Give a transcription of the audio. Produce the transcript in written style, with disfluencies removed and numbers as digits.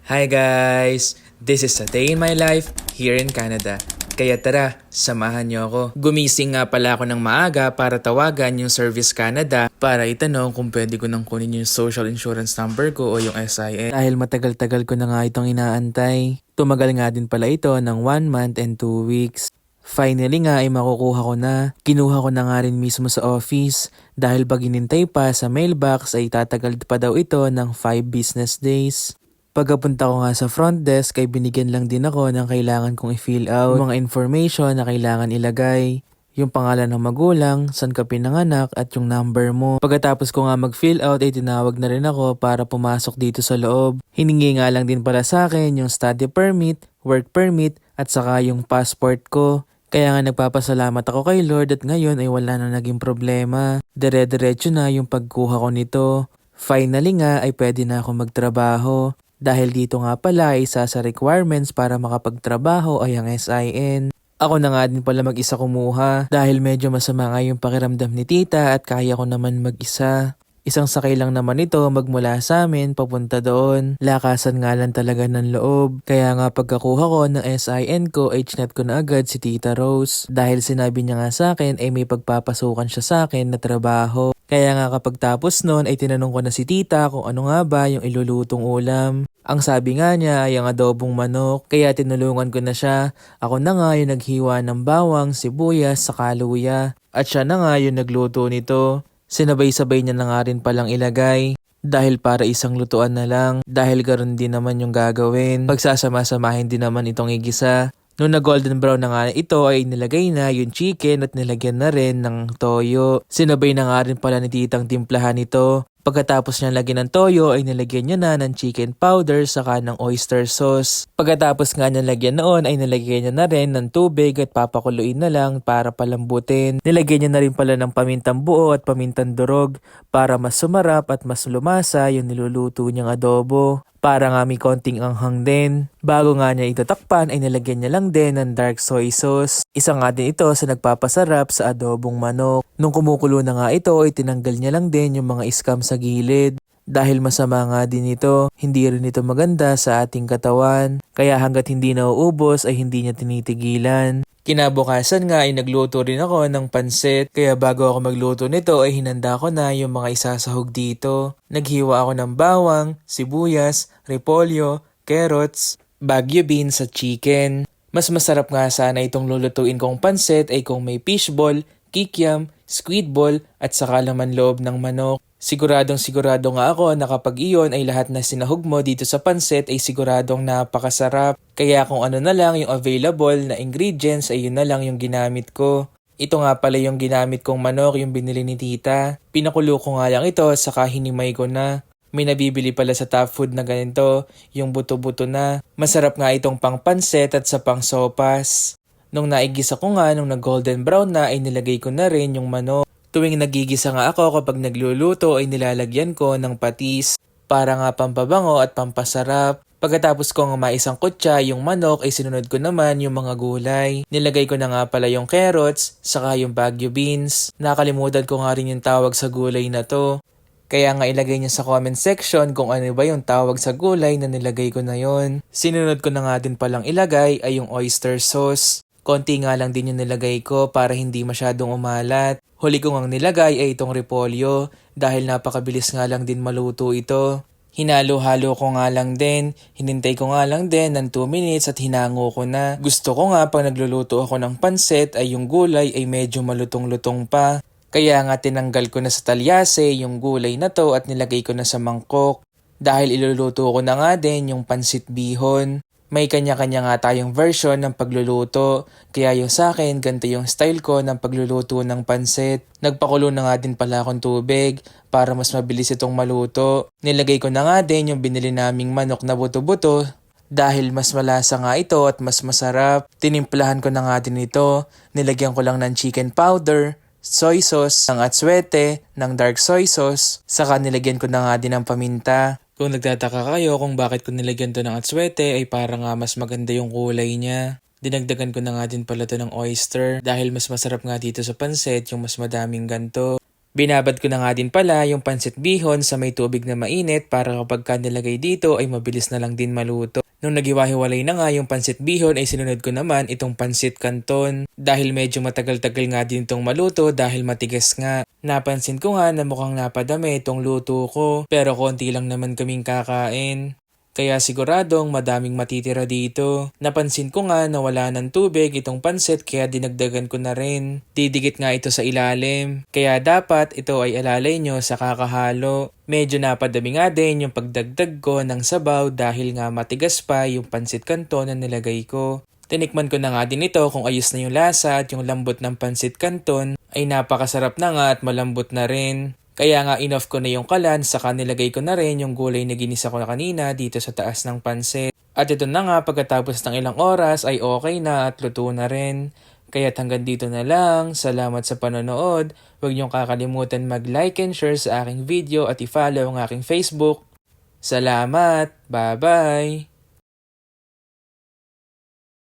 Hi guys! This is a day in my life here in Canada. Kaya tara, samahan niyo ako. Gumising nga pala ako ng maaga para tawagan yung Service Canada para itanong kung pwede ko nang kunin yung social insurance number ko o yung SIN. Dahil matagal-tagal ko na nga itong inaantay. Tumagal nga din pala ito ng 1 month and 2 weeks. Finally nga ay makukuha ko na. Kinuha ko na nga rin mismo sa office dahil pag inintay pa sa mailbox ay tatagal pa daw ito ng 5 business days. Pagkapunta ko nga sa front desk ay binigyan lang din ako ng kailangan kong i-fill out, mga information na kailangan ilagay, yung pangalan ng magulang, saan ka pinanganak at yung number mo. Pagkatapos ko nga mag-fill out ay tinawag na rin ako para pumasok dito sa loob. Hiningi nga lang din pala sa akin yung study permit, work permit at saka yung passport ko. Kaya nga nagpapasalamat ako kay Lord at ngayon ay wala na naging problema. Dire-diretso na yung pagkuha ko nito. Finally nga ay pwede na ako magtrabaho. Dahil dito nga pala isa sa requirements para makapagtrabaho ay ang SIN. Ako na nga din pala mag-isa kumuha dahil medyo masama nga yung pakiramdam ni tita at kaya ko naman mag-isa. Isang sakay lang naman ito magmula sa amin papunta doon. Lakasan nga lang talaga ng loob. Kaya nga pagkakuha ko ng SIN ko ay chinat ko na agad si Tita Rose. Dahil sinabi niya nga sa akin ay may pagpapasukan siya sa akin na trabaho. Kaya nga kapag tapos nun ay tinanong ko na si tita kung ano nga ba yung ilulutong ulam. Ang sabi nga niya ay ang adobong manok, kaya tinulungan ko na siya. Ako na nga yung naghiwa ng bawang, sibuyas, saka luya. At siya na nga yung nagluto nito. Sinabay-sabay niya na nga rin palang ilagay. Dahil para isang lutuan na lang, dahil garon din naman yung gagawin. Pagsasama-samahin din naman itong igisa. Nung na golden brown na nga ito ay nilagay na yung chicken at nilagyan na rin ng toyo. Sinabay na nga rin pala ni titang timplahan ito. Pagkatapos niya lagyan ng toyo ay nilagyan niya na ng chicken powder saka ng oyster sauce. Pagkatapos nga niya lagyan noon ay nilagyan niya na rin ng tubig at papakuluin na lang para palambutin. Nilagyan niya na rin pala ng pamintang buo at pamintang durog para mas sumarap at mas lumasa yung niluluto niyang adobo. Para nga may konting anghang din. Bago nga niya itatakpan ay nilagyan niya lang din ng dark soy sauce. Isa nga din ito sa nagpapasarap sa adobong manok. Nung kumukulo na nga ito ay tinanggal niya lang din yung mga iskam sa gilid. Dahil masama nga din ito, hindi rin ito maganda sa ating katawan. Kaya hanggat hindi nauubos ay hindi niya tinitigilan. Kinabukasan nga ay nagluto rin ako ng pansit, kaya bago ako magluto nito ay hinanda ko na yung mga isasahog dito. Naghiwa ako ng bawang, sibuyas, repolyo, carrots, Baguio beans at chicken. Mas masarap nga sana itong lulutuin kong pansit ay kung may fishball, kikiam, squid ball at saka laman loob ng manok. Sigurado nga ako na kapag iyon ay lahat na sinahog mo dito sa pansit ay siguradong napakasarap. Kaya kung ano na lang yung available na ingredients ay yun na lang yung ginamit ko. Ito nga pala yung ginamit kong manok, yung binili ni tita. Pinakulo ko nga lang ito saka hinimay ko na. May nabibili pala sa Top Food na ganito, yung buto-buto na. Masarap nga itong pang pansit at sa pang sopas. Nung naigisa ko nga, nung nag-golden brown na ay nilagay ko na rin yung manok. Tuwing nagigisa nga ako kapag nagluluto ay nilalagyan ko ng patis para nga pampabango at pampasarap. Pagkatapos ko nga maisang kutsa yung manok ay sinunod ko naman yung mga gulay. Nilagay ko na nga pala yung carrots saka yung Baguio beans. Nakalimutan ko nga rin yung tawag sa gulay na to. Kaya nga ilagay niyo sa comment section kung ano ba yung tawag sa gulay na nilagay ko na yon. Sinunod ko na nga din palang ilagay ay yung oyster sauce. Konti nga lang din yung nilagay ko para hindi masyadong umalat. Huli ko ngang nilagay ay itong repolyo dahil napakabilis nga lang din maluto ito. Hinalo-halo ko nga lang din, hinintay ko nga lang din ng 2 minutes at hinango ko na. Gusto ko nga pag nagluluto ako ng pansit ay yung gulay ay medyo malutong-lutong pa. Kaya nga tinanggal ko na sa talyase yung gulay na to at nilagay ko na sa mangkok. Dahil iluluto ko na nga din yung pansit bihon. May kanya-kanya nga tayong version ng pagluluto, kaya yung sa akin, ganito yung style ko ng pagluluto ng pansit. Nagpakulo na nga din pala akong tubig para mas mabilis itong maluto. Nilagay ko na nga din yung binili naming manok na buto-buto dahil mas malasa nga ito at mas masarap. Tinimplahan ko na nga din ito, nilagyan ko lang ng chicken powder, soy sauce, ng atswete, ng dark soy sauce, saka nilagyan ko na nga din ng paminta. Kung nagtataka kayo kung bakit ko nilagyan to ng atswete ay para nga mas maganda yung kulay niya. Dinagdagan ko na nga din pala to ng oyster dahil mas masarap nga dito sa pansit yung mas madaming ganto. Binabad ko na nga din pala yung pansit bihon sa may tubig na mainit para kapag ka nilagay dito ay mabilis na lang din maluto. Nung naghiwa-hiwalay na nga yung pansit bihon ay sinunod ko naman itong pansit canton. Dahil medyo matagal-tagal nga din itong maluto dahil matigas nga. Napansin ko nga na mukhang napadami itong luto ko pero konti lang naman kaming kakain. Kaya siguradong madaming matitira dito. Napansin ko nga na wala ng tubig itong pansit kaya dinagdagan ko na rin. Didikit nga ito sa ilalim. Kaya dapat ito ay alalay nyo sa kakahalo. Medyo napadami nga din yung pagdagdag ko ng sabaw dahil nga matigas pa yung pansit canton na nilagay ko. Tinikman ko na nga din ito kung ayos na yung lasa at yung lambot ng pansit canton ay napakasarap na nga at malambot na rin. Kaya nga inoff ko na yung kalan saka nilagay ko na rin yung gulay na ginisa ko na kanina dito sa taas ng pansit. At ito na nga pagkatapos ng ilang oras ay okay na at luto na rin. Kaya't hanggang dito na lang. Salamat sa panonood. Huwag niyong kakalimutan mag-like and share sa aking video at i-follow ang aking Facebook. Salamat! Bye-bye!